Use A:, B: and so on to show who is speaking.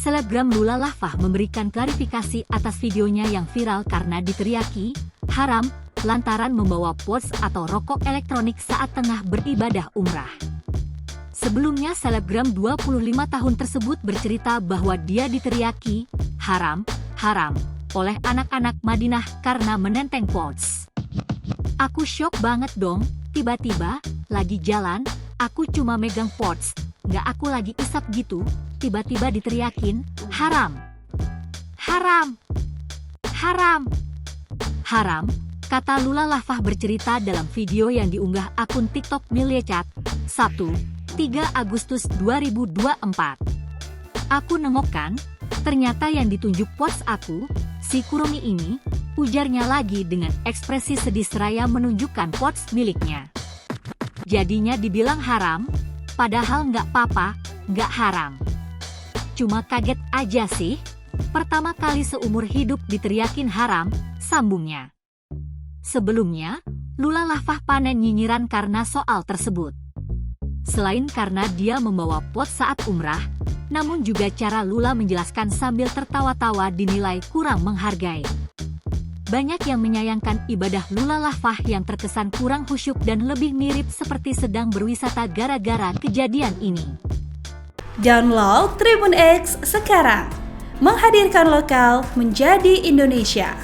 A: Selebgram Lula Lafah memberikan klarifikasi atas videonya yang viral karena diteriaki haram lantaran membawa pods atau rokok elektronik saat tengah beribadah umrah. Sebelumnya selebgram 25 tahun tersebut bercerita bahwa dia diteriaki haram oleh anak-anak Madinah karena menenteng pods. Aku syok banget dong, tiba-tiba lagi jalan, aku cuma megang pods, nggak aku lagi isap gitu, tiba-tiba diteriakin, haram, kata Lula Lafah bercerita dalam video yang diunggah akun TikTok Milyecat, Sabtu, 3 Agustus 2024. Aku nengok kan, ternyata yang ditunjuk pods aku, si Kurumi ini, ujarnya lagi dengan ekspresi sedih seraya menunjukkan pods miliknya. Jadinya dibilang haram, padahal nggak apa-apa, nggak haram. Cuma kaget aja sih, pertama kali seumur hidup diteriakin haram, sambungnya. Sebelumnya, Lula Lafah panen nyinyiran karena soal tersebut. Selain karena dia membawa pods saat umrah, namun juga cara Lula menjelaskan sambil tertawa-tawa dinilai kurang menghargai. Banyak yang menyayangkan ibadah Lula Lafah yang terkesan kurang khusyuk dan lebih mirip seperti sedang berwisata gara-gara kejadian ini.
B: Download Tribun X sekarang, menghadirkan lokal menjadi Indonesia.